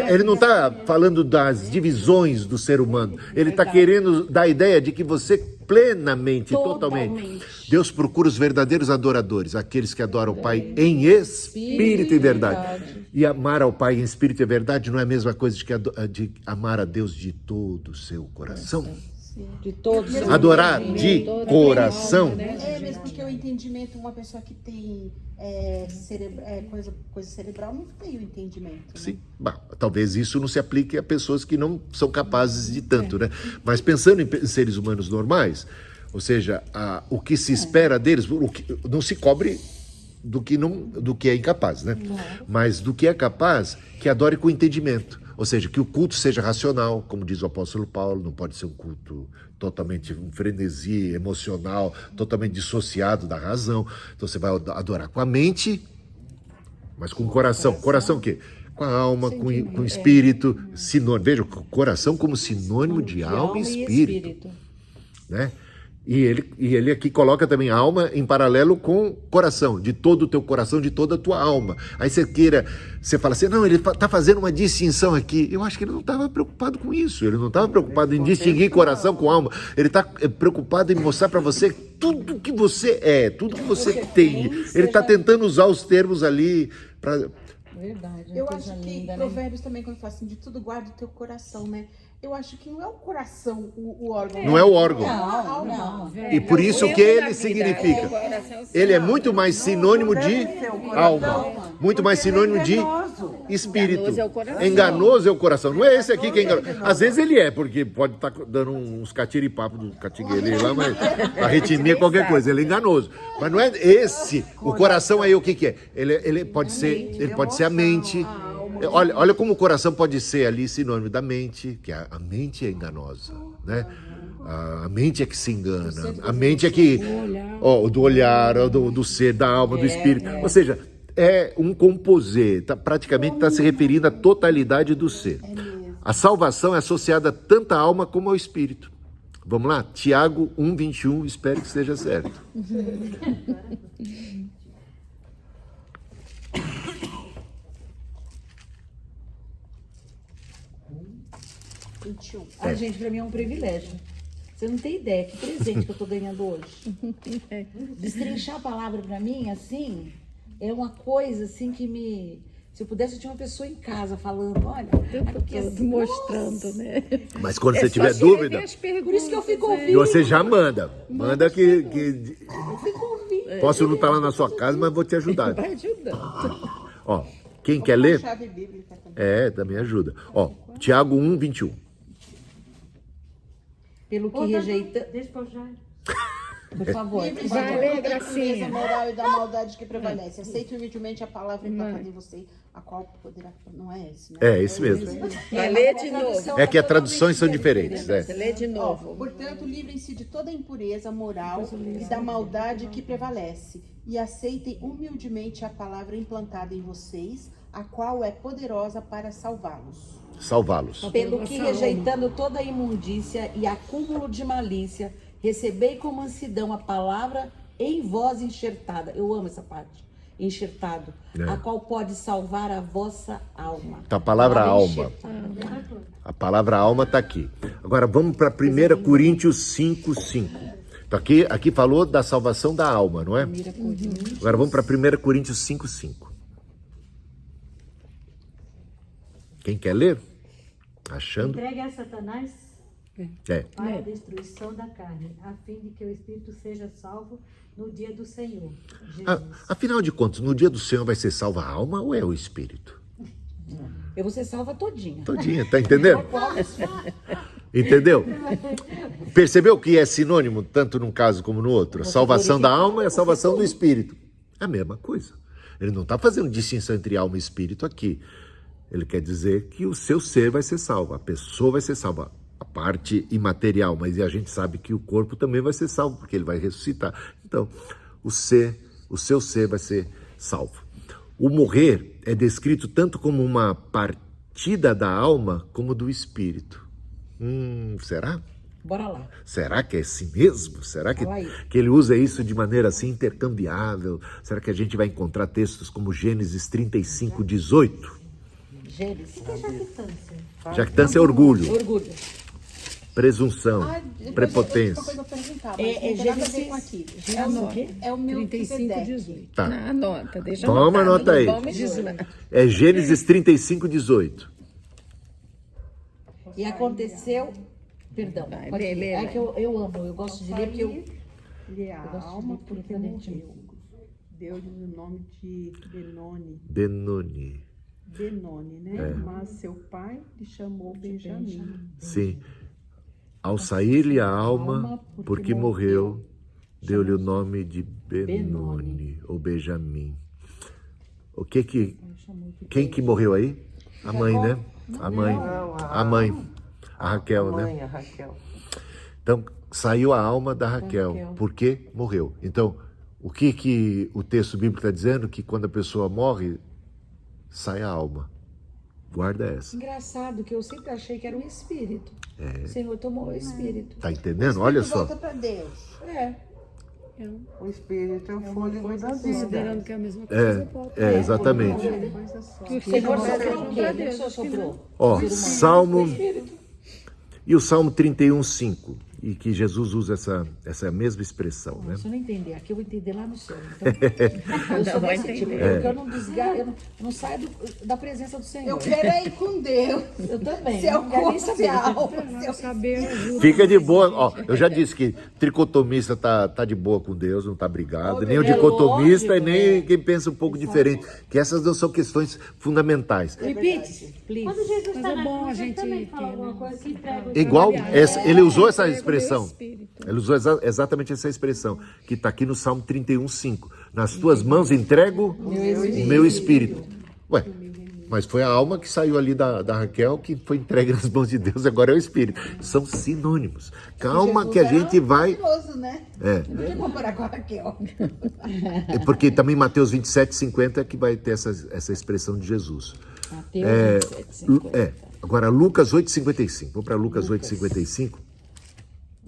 Ele não está falando das divisões do ser humano. Ele está querendo dar a ideia de que você plenamente, totalmente. Deus procura os verdadeiros adoradores, aqueles que adoram o Pai em espírito e verdade. E amar ao Pai em espírito e verdade não é a mesma coisa de amar a Deus de todo o seu coração. De todos. Adorar de coração. É mesmo porque o entendimento, uma pessoa que tem coisa cerebral não tem o entendimento. Né? Sim, bom, talvez isso não se aplique a pessoas que não são capazes de tanto, né? Mas pensando em seres humanos normais, ou seja, o que se espera deles, não se cobre do que é incapaz, né? Mas do que é capaz, que adore com entendimento. Ou seja, que o culto seja racional, como diz o apóstolo Paulo, não pode ser um culto totalmente um frenesi emocional, totalmente dissociado da razão. Então você vai adorar com a mente, mas com o coração. Coração o quê? Com a alma, com o espírito, sinônimo. Veja, o coração como sinônimo de alma e espírito. Né? E ele aqui coloca também alma em paralelo com coração, de todo o teu coração, de toda a tua alma. Aí você fala assim, não, ele está fazendo uma distinção aqui. Eu acho que ele não estava preocupado com isso, ele não estava preocupado em distinguir coração com alma. Ele está preocupado em mostrar para você tudo que você é, tudo que você tem. Ele está tentando usar os termos ali para... Verdade. Eu acho que Provérbios também, quando fala assim, de tudo guarda o teu coração, né? Eu acho que não é o coração o órgão. Não é o órgão. Não. E por isso que ele significa. Ele é muito mais sinônimo de alma. Muito mais sinônimo de espírito. Enganoso é o coração. Não é esse aqui que é enganoso. Às vezes ele é, porque pode estar dando uns catiripapos do catiguele lá, mas a retinia qualquer coisa. Ele é enganoso. Mas não é esse. O coração aí o que é? Ele pode ser a mente. Olha como o coração pode ser ali sinônimo da mente, que a mente é enganosa, né? A mente é que se engana, a mente é que... do olhar, do ser, da alma, do espírito. Ou seja, é um composê, praticamente está se referindo à totalidade do ser. A salvação é associada tanto à alma como ao espírito. Vamos lá? Tiago 1:21, espero que esteja certo. 21. Gente, para mim é um privilégio. Você não tem ideia que presente que eu estou ganhando hoje. Destrinchar a palavra para mim, assim, é uma coisa assim que me... Se eu pudesse, eu tinha uma pessoa em casa falando, olha... Aqui, assim, mostrando, né? Mas quando você tiver dúvida... Por isso que eu fico ouvindo. E você já manda. Manda que Eu fico ouvindo. posso não estar lá na sua casa, mas vou te ajudar. Vai ajudando. Ó, quem quer ler? Chave bíblica também. Também ajuda. Ó, Tiago 1:21. Pelo que rejeita... Deixa eu já. Por favor. Vai ler, Da Gracinha. moral e da maldade que prevalece. Aceite humildemente a palavra implantada em você, a qual poderá... Não é esse, né? É esse mesmo. Vai ler de novo. É que as traduções são diferentes, né? Você lê de novo. Portanto, livrem-se de toda impureza moral e da maldade que prevalece, e aceitem humildemente a palavra implantada em vocês, a qual é poderosa para salvá-los. Salvá-los. Pelo que, rejeitando toda a imundícia e acúmulo de malícia, recebei com mansidão a palavra em vós enxertada. Eu amo essa parte. Enxertado. A qual pode salvar a vossa alma. Então, a palavra alma. A palavra alma está aqui. Agora vamos para 1 Coríntios 5:5. Então, aqui falou da salvação da alma, não é? Agora vamos para 1 Coríntios 5:5. Quem quer ler? Achando? Entregue a Satanás para a destruição da carne, a fim de que o espírito seja salvo no dia do Senhor. Jesus. Afinal de contas, no dia do Senhor vai ser salva a alma ou é o espírito? Eu vou ser salva todinha. Todinha, tá entendendo? Entendeu? Percebeu que é sinônimo, tanto num caso como no outro? A salvação da alma e a salvação do espírito. É a mesma coisa. Ele não está fazendo distinção entre alma e espírito aqui. Ele quer dizer que o seu ser vai ser salvo, a pessoa vai ser salva. a parte imaterial, mas a gente sabe que o corpo também vai ser salvo, porque ele vai ressuscitar. Então, o seu ser vai ser salvo. O morrer é descrito tanto como uma partida da alma, como do espírito. Será? Bora lá. Será que é assim mesmo? Será que Fala aí. ele usa isso de maneira assim intercambiável? Será que a gente vai encontrar textos como Gênesis 35, 18? Gênesis. Jactância. Jactância é orgulho, Orgulho. presunção, Depois prepotência. outra coisa eu perguntar, mas É não tem nada a ver Gênesis. com aqui. Gênesis o quê? É o meu 35, 18. Tá. Anota, deixa Toma anotado, nota não aí. vamos misturar. É Gênesis 35, 18. E aconteceu. Perdão. Vai, pode- lê, é lê. que eu amo, eu gosto de ler porque eu. Lhe a Eu gosto de alma ler porque diferente. morreu. Deu-lhe o nome de Benoni. Benoni. Né? Mas seu pai lhe chamou Benjamim. Sim. Ao sair-lhe a alma, porque morreu, deu-lhe o nome de Benoni, ou Benjamim. Quem que morreu aí? A mãe, né? A mãe. A mãe. A Raquel, né? A Raquel. Então, saiu a alma da Raquel, porque morreu. Então, o que o texto bíblico está dizendo? Que quando a pessoa morre, sai a alma. Guarda essa. Engraçado que eu sempre achei que era um espírito. O Senhor tomou o espírito. Tá entendendo? Olha só. Volta para Deus. O espírito é o fôlego da vida. Considerando que é a mesma coisa, volta. Exatamente. O Senhor soprou o quê? O que o Senhor soprou? Ó, Salmo... E o Salmo 31, 5. E que Jesus usa essa mesma expressão, né? Se eu não entender aqui, eu vou entender lá no céu. Então, eu sou desse tipo, porque eu não desgasto, eu não saio da presença do Senhor. Eu quero é ir com Deus. Eu também. Seu não quero nem corpo, saber. se alma, Não, saber ajuda. Fica de boa. Ó, eu já disse que tricotomista tá de boa com Deus, não tá brigado. Nem o dicotomista lógico, e nem quem pensa um pouco diferente. Que essas não são questões fundamentais. Repeat, please. Quando Jesus Mas está é na bom a cruz, ele gente também ter, fala alguma né? coisa que entrega o Igual, ele usou essa expressão. Espírito. Ele usou exatamente essa expressão, que está aqui no Salmo 31, 5. Nas tuas mãos entrego o meu espírito. Ué, mas foi a alma que saiu ali da Raquel, que foi entregue nas mãos de Deus, agora é o espírito. São sinônimos. Calma Jesus que a era gente vai... poderoso, né? Não tem como comparar com a Raquel. É porque também Mateus 27, 50 é que vai ter essa expressão de Jesus. Mateus 27, 50. Agora, Lucas 8, 55. Vamos para Lucas 8, 55.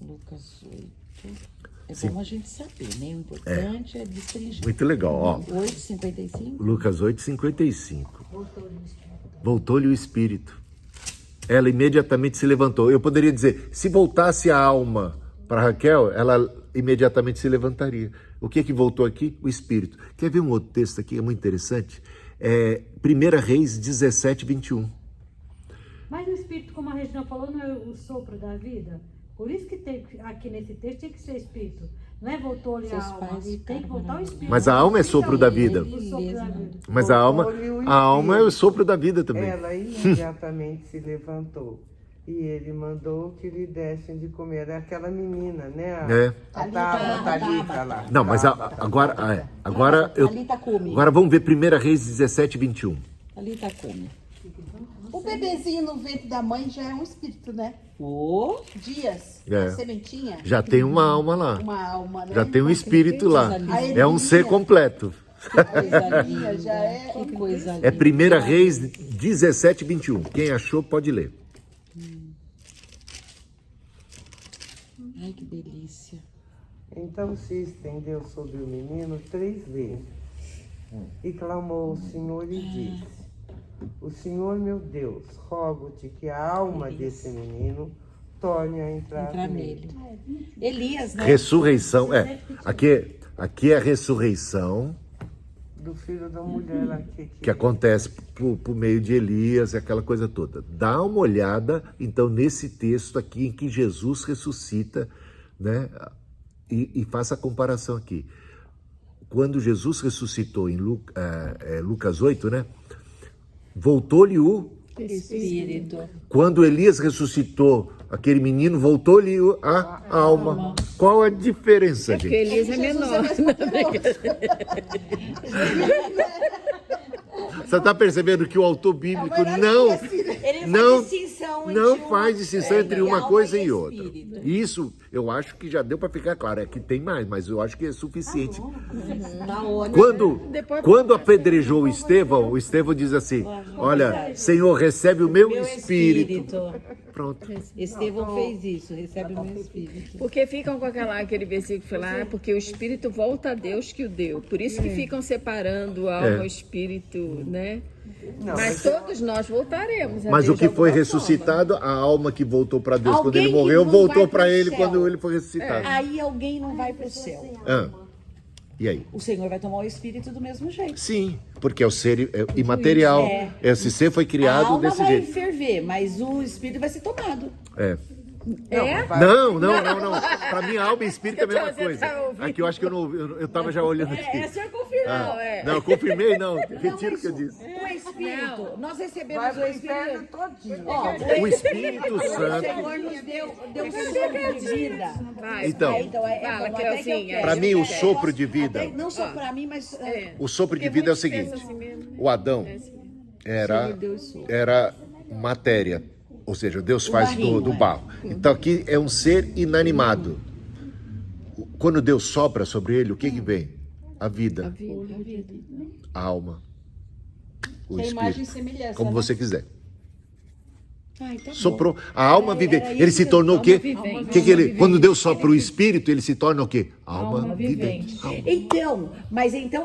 Lucas 8. É bom a gente saber, né? O importante é destringir. Muito legal, ó. 8, 55. Lucas 8, 55. Voltou-lhe o espírito. Ela imediatamente se levantou. Eu poderia dizer, se voltasse a alma para Raquel, ela imediatamente se levantaria. O que voltou aqui? O espírito. Quer ver um outro texto aqui? É muito interessante. 1 Reis 17, 21. Mas o espírito, como a Regina falou, não é o sopro da vida? Por isso que tem aqui nesse texto tem que ser espírito. Não é voltou-lhe a alma, e tem que voltar o espírito. Mas a alma é sopro da vida. O sopro da vida. Mas a alma é o sopro da vida também. Ela imediatamente se levantou. E ele mandou que lhe dessem de comer. Era aquela menina, né? A Talita lá. Não, mas agora vamos ver 1 Reis 17, 21. Ali tá como? O bebezinho no ventre da mãe já é um espírito, né? Dias, a sementinha. Já tem uma alma lá. Uma alma, né? Já tem um espírito lá. A É um ser completo. Elisinha já é... Que coisa É linda. 1 Reis 17, 21. Quem achou pode ler. Ai, que delícia. Então se estendeu sobre o menino 3 vezes. E clamou ao Senhor e disse: O Senhor meu Deus, rogo-te que a alma desse menino torne a entrar nele. Elias, né? Ressurreição. Aqui é a ressurreição Do filho da mulher lá que acontece por meio de Elias, aquela coisa toda. Dá uma olhada, então, nesse texto aqui em que Jesus ressuscita, né? E faça a comparação aqui. Quando Jesus ressuscitou em Lucas 8, né? Voltou-lhe o Espírito. Quando Elias ressuscitou aquele menino, voltou-lhe a alma. Qual a diferença, Porque gente? Elias é menor. Você está percebendo que o autor bíblico Ele não faz distinção Não faz distinção entre uma alma coisa e e outra. espírito. Isso eu acho que já deu para ficar claro. É que tem mais, mas eu acho que é suficiente. Na hora. Quando apedrejou o Estevão diz assim: olha, Senhor, recebe o meu espírito. Pronto. Estevão fez isso, recebe o meu espírito. Porque ficam com aquele versículo lá, porque o espírito volta a Deus que o deu. Por isso que ficam separando a alma e o espírito, né? Mas todos nós voltaremos a Mas Deus o que de foi alguma ressuscitado, a alma que voltou para Deus quando Alguém ele que morreu, não voltou vai para pro ele céu. quando ele foi ressuscitado. Aí alguém não vai para o céu. Ah, e aí? O Senhor vai tomar o espírito do mesmo jeito. Sim, porque é o ser imaterial. Esse ser foi A criado alma desse vai jeito. ferver, mas o espírito vai ser tomado. É. É? Não. Para mim, alma e espírito é a mesma Você coisa. tá ouvindo? Aqui eu acho que eu não ouvi, eu estava já olhando aqui. O senhor confirmou. Não, eu confirmei, não. Retiro o que eu disse. O espírito, nós recebemos Vai o pro inferno espírito. todinho. Ó, O Espírito o Santo. Senhor nos deu um sopro de vida. Vai, Então, fala, até que eu Cleuzinha. quero. Para mim, o sopro de vida, Até, não só para mim, mas o sopro de vida é o seguinte: o Adão era matéria, ou seja, Deus faz do barro. Então aqui é um ser inanimado. Quando Deus sopra sobre ele, o que vem? A vida, a alma, o Que é imagem e espírito, semelhança. como né? você quiser. Ai, tá bom. Soprou. A alma vive. Ele se tornou o quê? Quando Deus sopra o espírito, ele se torna o quê? Alma vivente. Então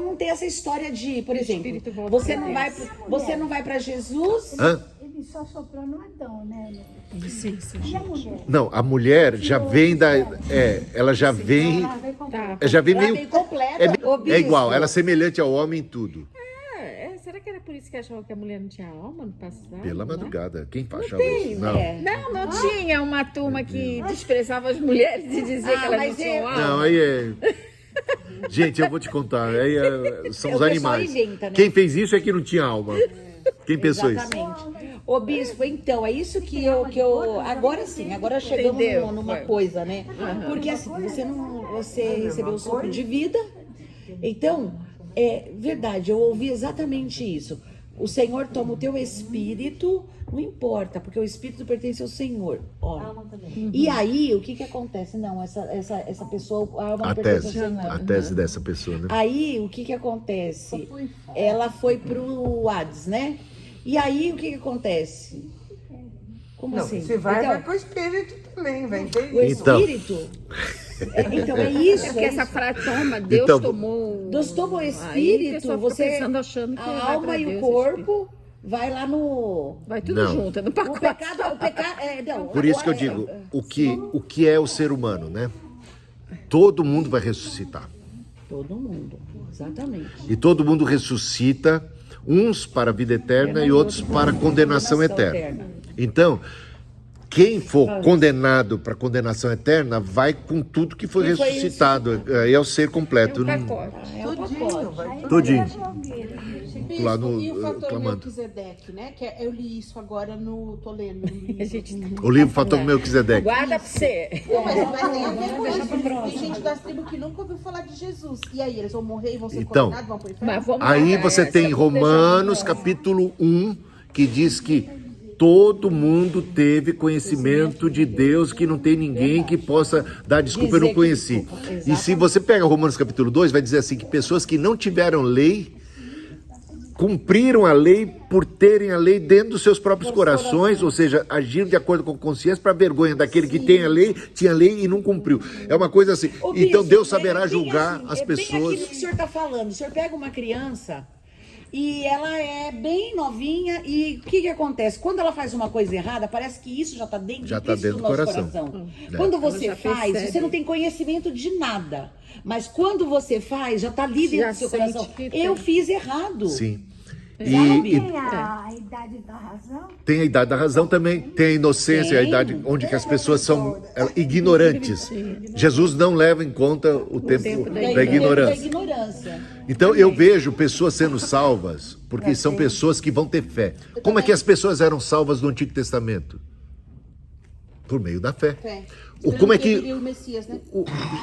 não tem essa história de, por exemplo, você não vai para Jesus. Hã? Ele só soprou no Adão, né? Sim. E a mulher? Não, a mulher já vem da. Ela já vem. Já vem Ela meio. vem completa. Ô, É bispo, igual, ela é semelhante ao homem em tudo. Será que era por isso que achavam que a mulher não tinha alma no passado? Pela né? madrugada. Quem achava isso? Não. Não tinha uma turma que desprezava as mulheres e dizia que elas não tinham alma. Não, aí é. Gente, eu vou te contar. Aí são os pessoal animais. inventa, né? Quem fez isso é que não tinha alma. Quem pensou isso? Exatamente. Ô, bispo, então, é isso que eu agora sim, agora chegamos Entendeu? numa coisa, né? Porque assim, você recebeu o sopro de vida, então, é verdade, eu ouvi exatamente isso. O Senhor toma o teu espírito, não importa, porque o espírito pertence ao Senhor. Ó. E aí, o que acontece? Não, essa pessoa, a alma A pertence tese. ao Senhor. A tese dessa pessoa, né? Aí, o que acontece? Ela foi pro Hades, né? E aí, o que acontece? Como Não, assim? você vai Então, pro espírito também, vai ter o isso. Então. espírito? Então, é isso. É porque é essa isso. frase toma, Deus Então, tomou. Deus toma o Aí a espírito, pessoa fica você, pensando, achando que vai a pra alma e Deus, o corpo vai lá no... Vai tudo Não. junto, é no O pacote. pecado, não, Por isso que eu digo, o que é o ser humano, né? Todo mundo vai ressuscitar. Todo mundo, exatamente. E todo mundo ressuscita, uns para a vida eterna e outros para a condenação eterna. Então, quem for condenado para a condenação eterna vai com tudo que foi ressuscitado. Aí é o ser completo. É um pacote. Tudinho, vai tudo. Todinho. Bispo, Lá no- e o fator clamando. Melquisedeque, né? Que eu li isso agora tô lendo no livro. O livro Fator Melquisedeque. Guarda pra você. Não, mas tem a ver com isso. Tem gente das tribos que nunca ouviu falar de Jesus. E aí, eles vão morrer e vão ser Então, condenados, vão pro inferno? Mas vamos Aí lá, você essa tem vamos deixar Romanos pro próximo. capítulo 1, que diz que todo mundo teve conhecimento de Deus, que não tem ninguém que possa dar desculpa, eu não Dizer que conheci. desculpa, E se você pega Romanos capítulo 2, vai dizer assim, que pessoas que não tiveram lei, cumpriram a lei por terem a lei dentro dos seus próprios corações, ou seja, agiram de acordo com a consciência para a vergonha daquele que tem a lei, tinha lei e não cumpriu. É uma coisa assim. Ô, Então bispo, Deus saberá é bem julgar assim, as é bem pessoas. aquilo que o senhor está falando. O senhor pega uma criança e ela é bem novinha e o que acontece? Quando ela faz uma coisa errada, parece que isso já está dentro, Já tá implícito dentro do coração. Quando Ela você já faz, percebe. você não tem conhecimento de nada. Mas quando você faz, já está ali dentro Já do seu sente coração. que Eu tem. fiz errado. Sim. Sabe? Tem a idade da razão? Tem a idade da razão também, tem a inocência, a Tem. idade onde que as pessoas são ignorantes. Jesus não leva em conta o tempo da ignorância. Então eu vejo pessoas sendo salvas porque são pessoas que vão ter fé. Como é que as pessoas eram salvas no Antigo Testamento? Por meio da fé. É. Como é que Viria o Messias, né?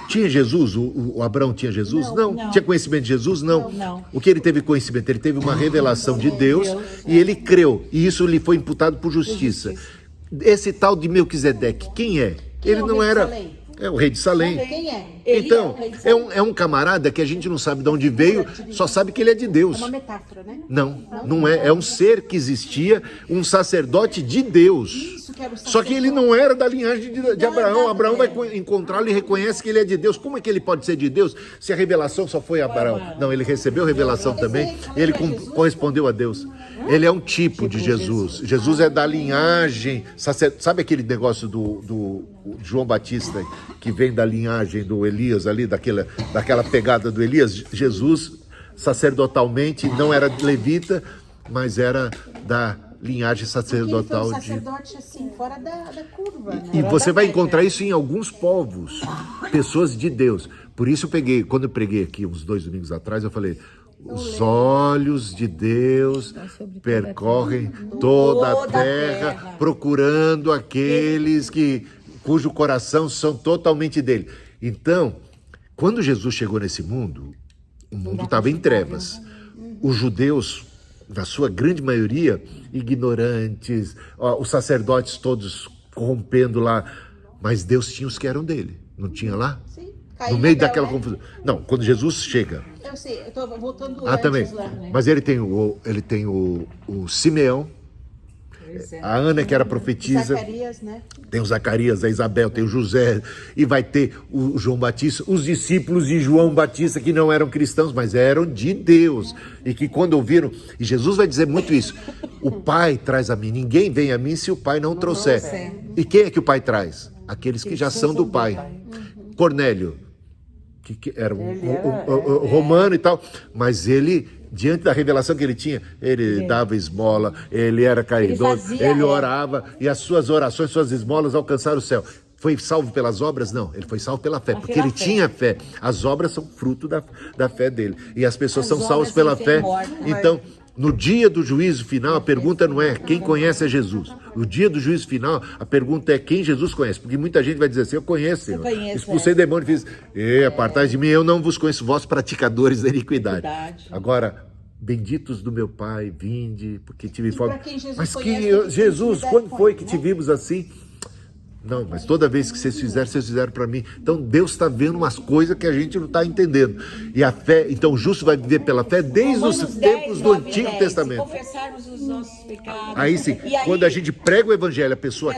tinha Jesus? O Abraão tinha Jesus? Não. Tinha conhecimento de Jesus? Não. Não. O que ele teve conhecimento? Ele teve uma revelação de Deus e ele creu. E isso lhe foi imputado por justiça. esse tal de Melquisedeque, quem é? Quem Ele é o não rei de era... Salém? É o rei de Salém. Quem é? Então, Ele é o rei de Salém. é um camarada que a gente não sabe de onde veio, só sabe que ele é de É Deus. uma metáfora, né? Não é. É um ser que existia, um sacerdote de Deus. Isso que era o Só que ele não era da linhagem de Abraão. Abraão vai encontrá-lo e reconhece que ele é de Deus. Como é que ele pode ser de Deus se a revelação só foi a Abraão? Não, ele recebeu revelação também. Ele correspondeu a Deus. Ele é um tipo de Jesus. Jesus é da linhagem. Sabe aquele negócio do João Batista, que vem da linhagem do Elias ali, daquela pegada do Elias? Jesus, sacerdotalmente, não era levita, mas era da linhagem sacerdotal. Ele foi um sacerdote assim, fora da curva, né? E você vai encontrar isso em alguns povos, pessoas de Deus. Por isso quando eu preguei aqui uns 2 domingos atrás, eu falei, os olhos de Deus percorrem toda a terra, procurando aqueles cujo coração são totalmente dele. Então, quando Jesus chegou nesse mundo, o mundo estava em trevas. Os judeus, na sua grande maioria, ignorantes, os sacerdotes todos corrompendo lá, mas Deus tinha os que eram dele, não tinha lá? Sim. No meio daquela confusão. Não, quando Jesus chega. Eu sei, eu tô voltando Também. antes lá, né? Mas ele tem o Simeão, a Ana, que era profetisa. Zacarias, né? Tem o Zacarias, a Isabel, tem o José, e vai ter o João Batista, os discípulos de João Batista que não eram cristãos, mas eram de Deus. E que quando ouviram, e Jesus vai dizer muito isso, o Pai traz a mim, ninguém vem a mim se o Pai não trouxer. E quem é que o Pai traz? Aqueles que já são do Pai. Cornélio, que era um romano e tal, mas ele, diante da revelação que ele tinha, ele dava esmola, ele era caridoso, ele orava, e as suas orações, suas esmolas alcançaram o céu. Foi salvo pelas obras? Não, ele foi salvo pela fé, porque ele tinha fé. As obras são fruto da fé dele, e as pessoas são salvas pela fé. Então, no dia do juízo final, a pergunta não é quem conhece a Jesus. No dia do juízo final, a pergunta é quem Jesus conhece. Porque muita gente vai dizer assim, eu conheço, Senhor. Expulsei demônio e fiz, apartai de mim, eu não vos conheço, vós praticadores da iniquidade. Agora, benditos do meu Pai, vinde, porque tive fome. Mas Jesus, quando foi que te vimos assim? Não, mas toda vez que vocês fizeram para mim. Então Deus está vendo umas coisas que a gente não está entendendo. E a fé, então o justo vai viver pela fé desde os tempos do Antigo Testamento. Se confessarmos os nossos pecados. Aí sim, quando a gente prega o evangelho, a pessoa,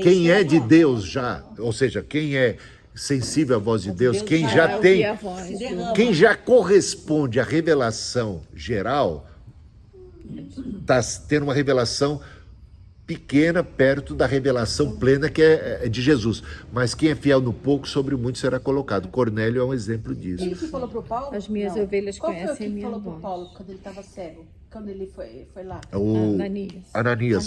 quem é de Deus já, ou seja, quem é sensível à voz de Deus, quem já tem, quem já corresponde à revelação geral, está tendo uma revelação pequena perto da revelação plena que é de Jesus. Mas quem é fiel no pouco, sobre o muito será colocado. Cornélio é um exemplo disso. Ele que falou pro Paulo? As minhas ovelhas Qual conhecem foi o que minha falou pro voz. Paulo quando ele estava cego? Quando ele foi lá? Ananias.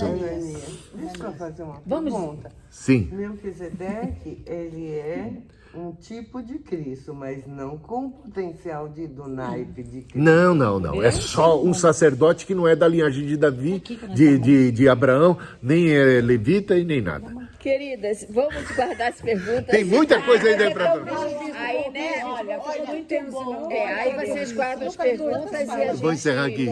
Deixa eu fazer uma pergunta. Sim. Melquisedeque, ele é um tipo de Cristo, mas não com potencial do naipe de Cristo. Não. É só um sacerdote que não é da linhagem de Davi, de Abraão, nem é levita e nem nada. Queridas, vamos guardar as perguntas. Tem muita coisa ainda para Aí, né? Olha, muito bom. Aí vocês guardam as perguntas e a gente... Vou encerrar aqui.